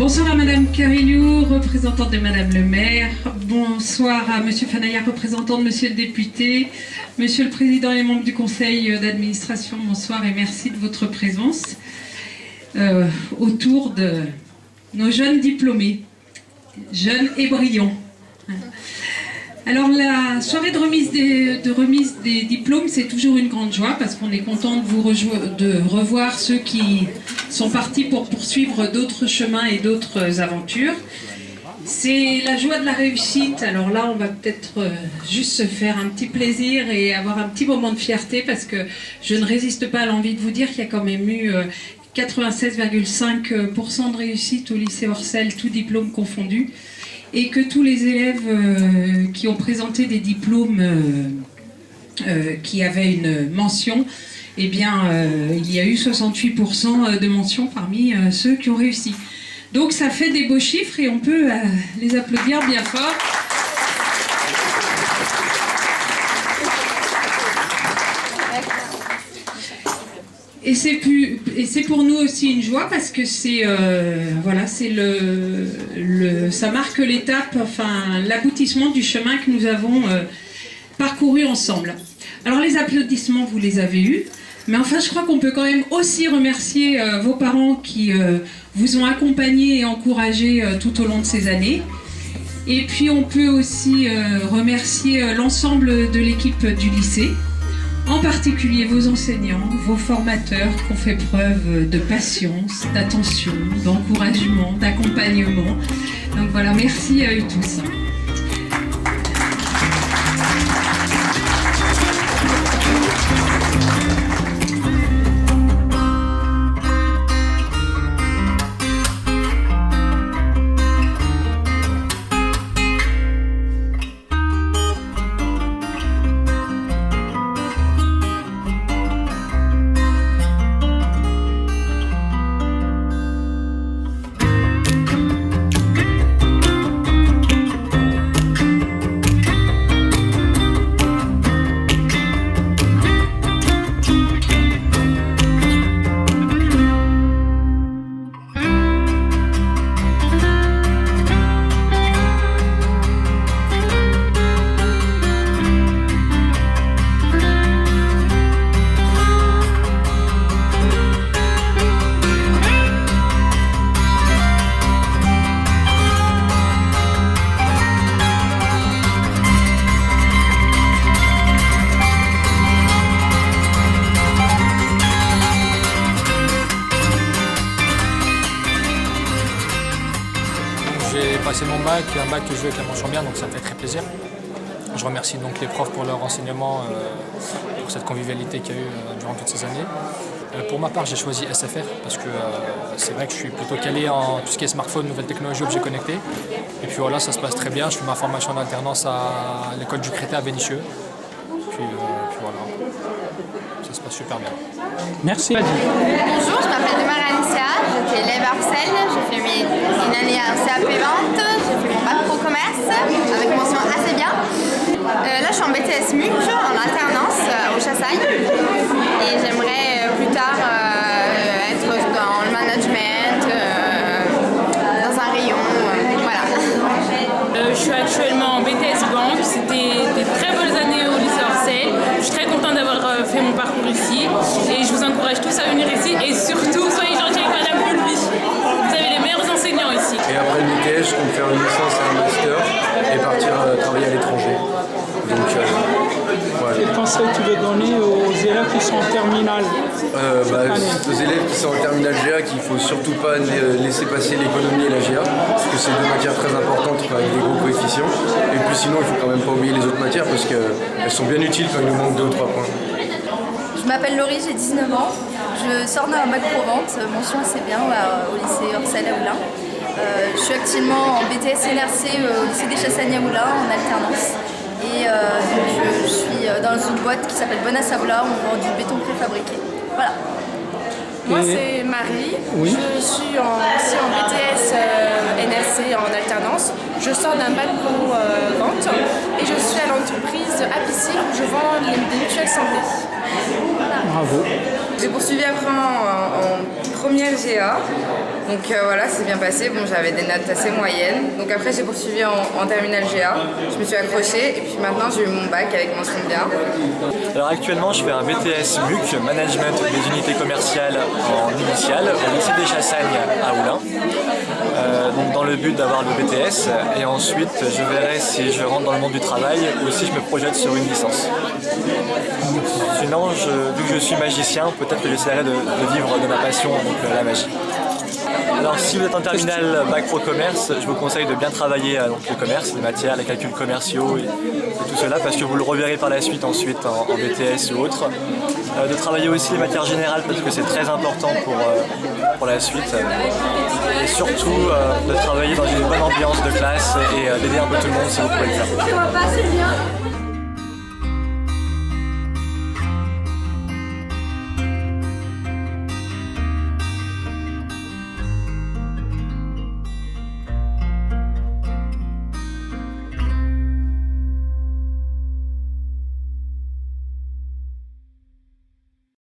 Bonsoir à Madame Carillou, représentante de Madame le maire. Bonsoir à Monsieur Fanaya, représentant de Monsieur le député. Monsieur le président et membres du conseil d'administration, bonsoir et merci de votre présence autour de nos jeunes diplômés, jeunes et brillants. Alors la soirée de remise des diplômes, c'est toujours une grande joie parce qu'on est content de revoir ceux qui sont partis pour poursuivre d'autres chemins et d'autres aventures. C'est la joie de la réussite. Alors là, on va peut-être juste se faire un petit plaisir et avoir un petit moment de fierté parce que je ne résiste pas à l'envie de vous dire qu'il y a quand même eu 96,5% de réussite au lycée Orcel, tout diplôme confondu. Et que tous les élèves qui ont présenté des diplômes qui avaient une mention, eh bien, il y a eu 68% de mentions parmi ceux qui ont réussi. Donc ça fait des beaux chiffres et on peut les applaudir bien fort. Et c'est pour nous aussi une joie parce que c'est voilà, c'est ça marque l'étape, enfin l'aboutissement du chemin que nous avons parcouru ensemble. Alors les applaudissements, vous les avez eus, mais enfin je crois qu'on peut quand même aussi remercier vos parents qui vous ont accompagnés et encouragés tout au long de ces années. Et puis on peut aussi remercier l'ensemble de l'équipe du lycée. En particulier vos enseignants, vos formateurs qui ont fait preuve de patience, d'attention, d'encouragement, d'accompagnement. Donc voilà, merci à eux tous. J'ai passé mon bac, un bac que je veux avec la mention bien, donc ça me fait très plaisir. Je remercie donc les profs pour leur enseignement, pour cette convivialité qu'il y a eu durant toutes ces années. Pour ma part, j'ai choisi SFR parce que c'est vrai que je suis plutôt calé en tout ce qui est smartphone, nouvelles technologies, objets connectés. Et puis voilà, ça se passe très bien. Je fais ma formation en alternance à l'école du Crétet à Vénissieux. Puis voilà, ça se passe super bien. Merci. Bonjour, je m'appelle Demar Alicia, j'étais élève à Orcel, j'ai fait une année à CAP vente, j'ai fait mon bac pro commerce avec mention assez bien. Là je suis en BTS MUC en alternance au Chassagne et j'aimerais plus tard être dans le management, dans un rayon, voilà. Je suis actuellement en BTS banque, c'était des très bonnes années au lycée Orcel. Je suis très contente d'avoir fait mon parcours ici et je vous encourage tous à venir ici et surtout soyez gentils avec Madame Pulvi. Vous avez les meilleurs enseignants ici. Et après le BTS, je compte faire une licence et un master et partir travailler à l'étranger. Donc voilà. Quel conseil tu veux donner aux élèves qui sont en terminale aux élèves qui sont en terminale GA qu'il ne faut surtout pas laisser passer l'économie et la GA parce que c'est deux matières très importantes avec des gros coefficients. Et puis sinon, il ne faut quand même pas oublier les autres matières parce qu'elles sont bien utiles quand il nous manque 2 ou 3 points. Je m'appelle Laurie, j'ai 19 ans. Je sors d'un bac pro vente, mention assez bien au lycée Orcel à Oulin. Je suis actuellement en BTS NRC au lycée des Chassagne à Oulin en alternance. Et je suis dans une boîte qui s'appelle Bonasabla, on vend du béton préfabriqué. Voilà. Moi c'est Marie, oui. Je suis aussi en BTS NRC en alternance. Je sors d'un bac pro vente et je suis à l'entreprise Apicil où je vends des mutuelles santé. Bravo. J'ai poursuivi après en première GA Donc voilà, c'est bien passé. Bon, j'avais des notes assez moyennes. Donc après, j'ai poursuivi en terminale GA. Je me suis accrochée et puis maintenant, j'ai eu mon bac avec mention bien. Alors actuellement, je fais un BTS MUC, Management des unités commerciales en initiale, au lycée des Chassagnes à Oulin. Donc dans le but d'avoir le BTS, et ensuite je verrai si je rentre dans le monde du travail ou si je me projette sur une licence. Sinon, vu que je suis magicien, peut-être que j'essaierai de vivre de ma passion, donc la magie. Alors si vous êtes en terminale bac pro commerce, je vous conseille de bien travailler donc, le commerce, les matières, les calculs commerciaux et tout cela, parce que vous le reverrez par la suite ensuite en BTS ou autre. De travailler aussi les matières générales parce que c'est très important pour la suite. Et surtout de travailler dans une bonne ambiance de classe et d'aider un peu tout le monde si vous pouvez le faire.